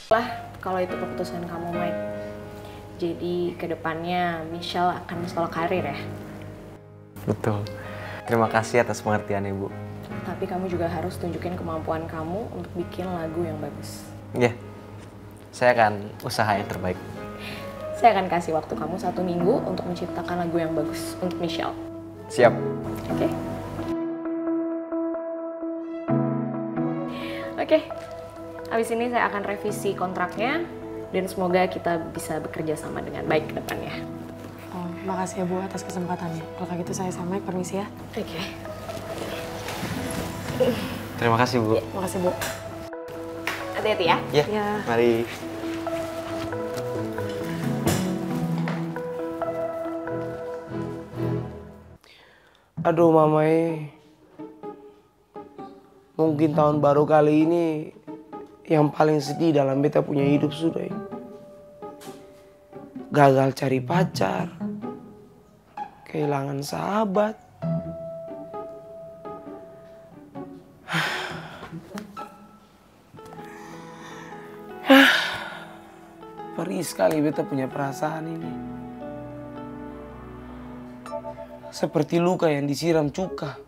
Lah, kalau itu keputusan kamu, Mike. Jadi kedepannya Michelle akan sekolah karir ya? Betul. Terima kasih atas pengertiannya, Bu. Tapi kamu juga harus tunjukin kemampuan kamu untuk bikin lagu yang bagus. Iya, saya akan usaha yang terbaik. Saya akan kasih waktu kamu 1 minggu untuk menciptakan lagu yang bagus untuk Michelle. Siap. Oke? Oke. Habis ini saya akan revisi kontraknya dan semoga kita bisa bekerja sama dengan baik ke depannya. Oh, makasih ya Bu atas kesempatannya. Kalau kayak gitu saya sama Mike permisi ya. Oke. Terima kasih, Bu. Makasih Bu. Hati-hati ya. Iya, Ya. mari. Aduh Mamae, mungkin tahun baru kali ini yang paling sedih dalam beta punya hidup sudah ini. Gagal cari pacar, kehilangan sahabat. Perih sekali beta punya perasaan ini. Seperti luka yang disiram cuka.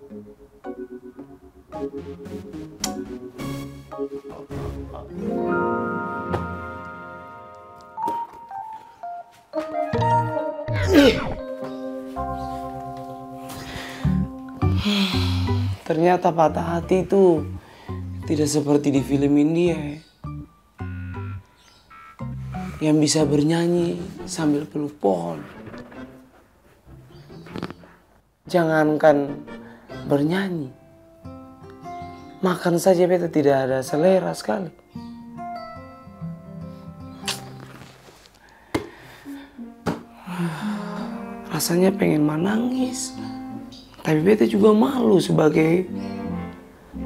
Ternyata patah hati itu tidak seperti di film India yang bisa bernyanyi sambil peluk pohon. Jangankan bernyanyi, makan saja beta tidak ada selera sekali. Rasanya pengen menangis, tapi beta juga malu sebagai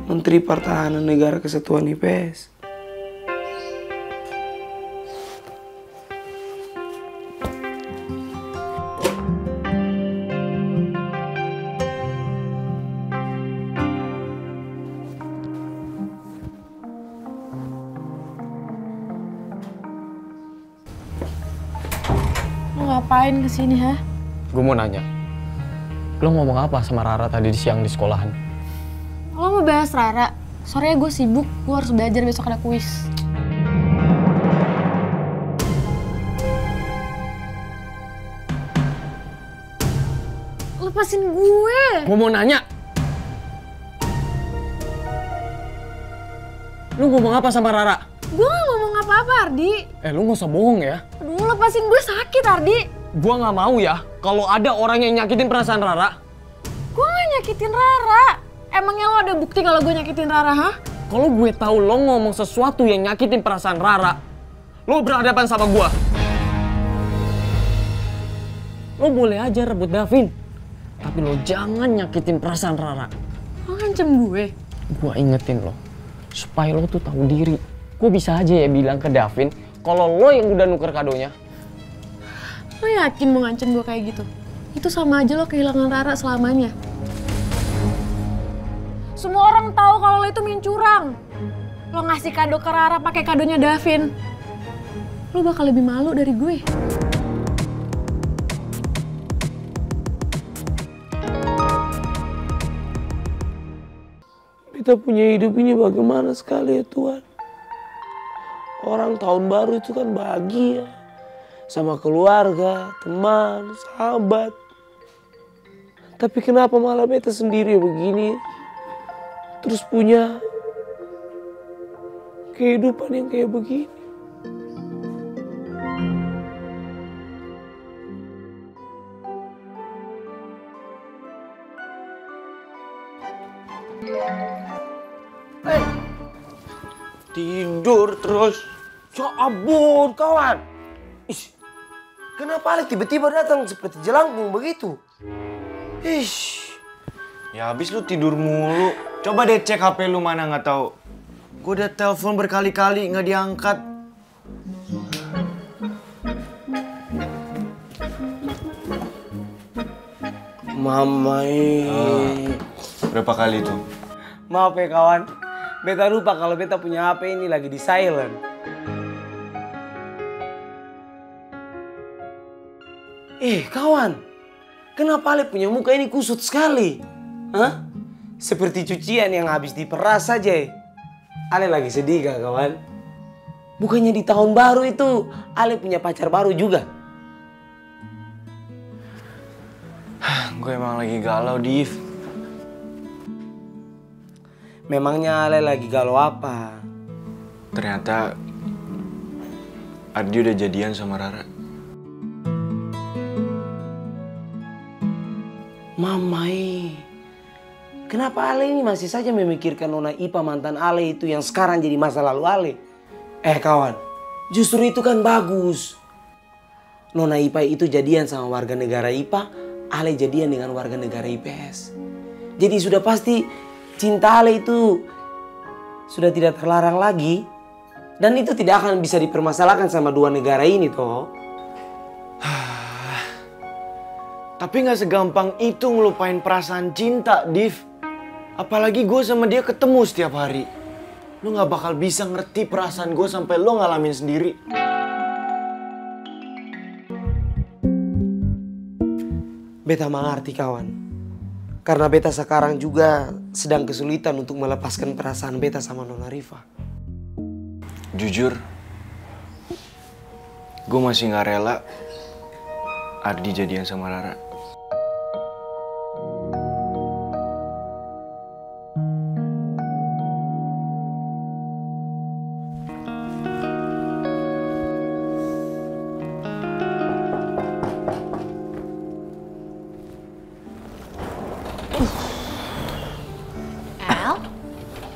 Menteri Pertahanan Negara Kesatuan IPS. Lo ngapain kesini ha? Gue mau nanya, lo ngomong apa sama Rara tadi siang di sekolahan? Lo mau bahas Rara? Sorenya gue sibuk, gue harus belajar besok ada kuis. Lepasin gue! Gue mau nanya! Lo ngomong apa sama Rara? Gue gak ngomong apa-apa Ardi. Lo gak usah bohong ya. Aduh lepasin gue sakit Ardi. Gue gak mau ya kalau ada orang yang nyakitin perasaan Rara. Gue gak nyakitin Rara. Emangnya lo ada bukti kalau gue nyakitin Rara, ha? Kalau gue tahu lo ngomong sesuatu yang nyakitin perasaan Rara, lo berhadapan sama gue. Lo boleh aja rebut Davin, tapi lo jangan nyakitin perasaan Rara. Lo ngancem gue? Gue ingetin lo, supaya lo tuh tahu diri. Gue bisa aja ya bilang ke Davin kalau lo yang udah nuker kadonya. Lo yakin mau ngancem gue kayak gitu? Itu sama aja lo kehilangan Rara selamanya. Semua orang tahu kalau lo itu main curang. Lo ngasih kado ke Rara pakai kadonya Davin. Lo bakal lebih malu dari gue. Kita punya hidup ini bagaimana sekali ya Tuhan. Orang tahun baru itu kan bahagia. Sama keluarga, teman, sahabat. Tapi kenapa malah beta sendiri begini? Terus punya kehidupan yang kayak begini. Tidur terus. Ya ampun kawan. Ish, kenapa Ale tiba-tiba datang seperti jelangkung begitu? Ish. Ya habis lu tidur mulu. Coba deh cek HP lu mana nggak tahu. Gue udah telepon berkali-kali nggak diangkat. Mama Berapa kali itu? Maaf ya kawan. Beta lupa kalau beta punya HP ini lagi di silent. Kawan, kenapa Ale punya muka ini kusut sekali? Hah? Seperti cucian yang habis diperas saja. Ale lagi sedih gak kawan? Bukannya di tahun baru itu Ale punya pacar baru juga? Gue emang lagi galau, Div. Memangnya Ale lagi galau apa? Ternyata Ardi udah jadian sama Rara. Mamai, kenapa Ale ini masih saja memikirkan Nona Ipa mantan Ale itu yang sekarang jadi masa lalu Ale? Kawan, justru itu kan bagus. Nona Ipa itu jadian sama warga negara IPA, Ale jadian dengan warga negara IPS. Jadi sudah pasti cinta Ale itu sudah tidak terlarang lagi. Dan itu tidak akan bisa dipermasalahkan sama dua negara ini toh. Tapi gak segampang itu ngelupain perasaan cinta, Div. Apalagi gue sama dia ketemu setiap hari. Lo gak bakal bisa ngerti perasaan gue sampai lo ngalamin sendiri. Beta mengerti kawan. Karena beta sekarang juga sedang kesulitan untuk melepaskan perasaan beta sama Nona Rifa. Jujur, gue masih gak rela Ardi jadian sama Rara. El?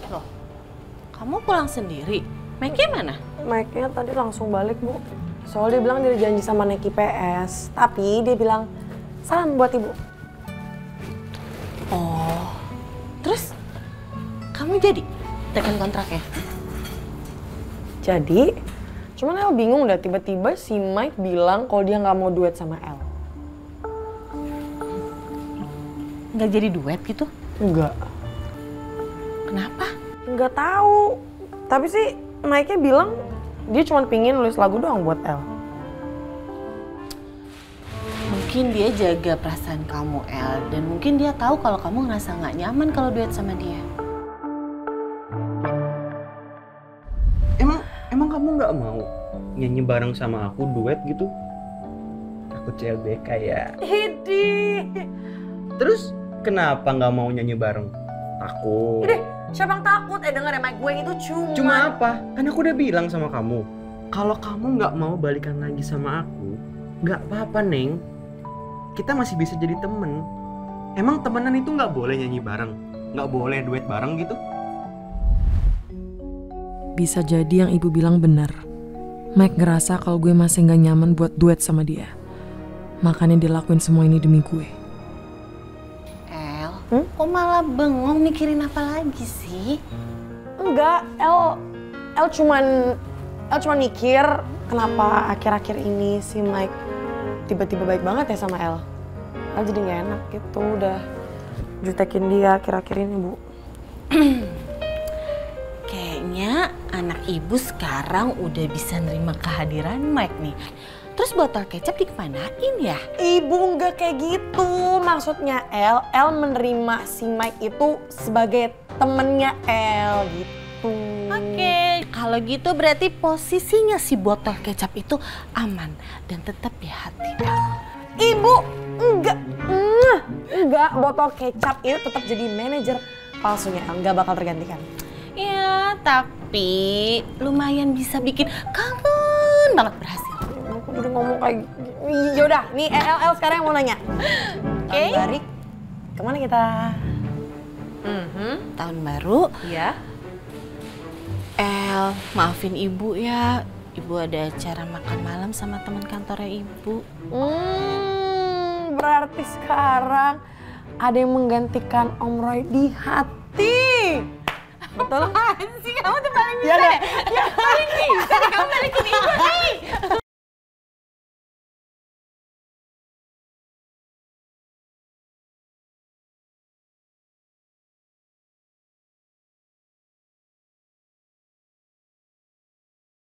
Loh, kamu pulang sendiri? Mike mana? Mike-nya tadi langsung balik, Bu. Soalnya dia bilang dia janji sama naik IPS. Tapi dia bilang, salam buat Ibu. Oh, terus kamu jadi tekan kontraknya? Jadi, cuman El bingung udah tiba-tiba si Mike bilang kalau dia nggak mau duet sama El. Nggak jadi duet gitu? Enggak. Kenapa? Nggak tahu. Tapi sih Mike-nya bilang dia cuma pingin nulis lagu doang buat El. Mungkin dia jaga perasaan kamu, El. Dan mungkin dia tahu kalau kamu ngerasa nggak nyaman kalau duet sama dia. Emang kamu nggak mau nyanyi bareng sama aku duet gitu? Takut CLBK ya. Hidi. Terus kenapa nggak mau nyanyi bareng? Takut. Siapa yang takut? Denger ya Mike, gue itu Cuma apa? Kan aku udah bilang sama kamu, kalau kamu nggak mau balikan lagi sama aku, nggak apa-apa, Neng. Kita masih bisa jadi temen. Emang temenan itu nggak boleh nyanyi bareng? Nggak boleh duet bareng gitu? Bisa jadi yang ibu bilang benar. Mike ngerasa kalau gue masih nggak nyaman buat duet sama dia. Makanya dia lakuin semua ini demi gue. El, kok malah bengong mikirin apa lagi sih? Enggak, El cuman mikir kenapa akhir-akhir ini si Mike tiba-tiba baik banget ya sama El. El jadi gak enak gitu, udah jutekin dia akhir-akhir ini, Bu. Kayaknya anak ibu sekarang udah bisa nerima kehadiran Mike nih. Terus botol kecap dikemanain ya? Ibu nggak kayak gitu, maksudnya El menerima si Mike itu sebagai temennya El gitu. Oke, kalau gitu berarti posisinya si botol kecap itu aman dan tetap di hati El. Ibu enggak, botol kecap itu tetap jadi manajer palsunya El, nggak bakal tergantikan. Ya, tapi lumayan bisa bikin kangen banget berhasil. Aku udah ngomong kayak yaudah, nih El sekarang yang mau nanya. Oke. Tahun baru, kemana kita? Tahun baru. Iya. El, maafin ibu ya. Ibu ada acara makan malam sama teman kantornya ibu. Berarti sekarang ada yang menggantikan Om Roy di hati. Betul? Apaan sih? Kamu tuh paling bisa. Ya, paling bisa. Kamu balikin ibu nih.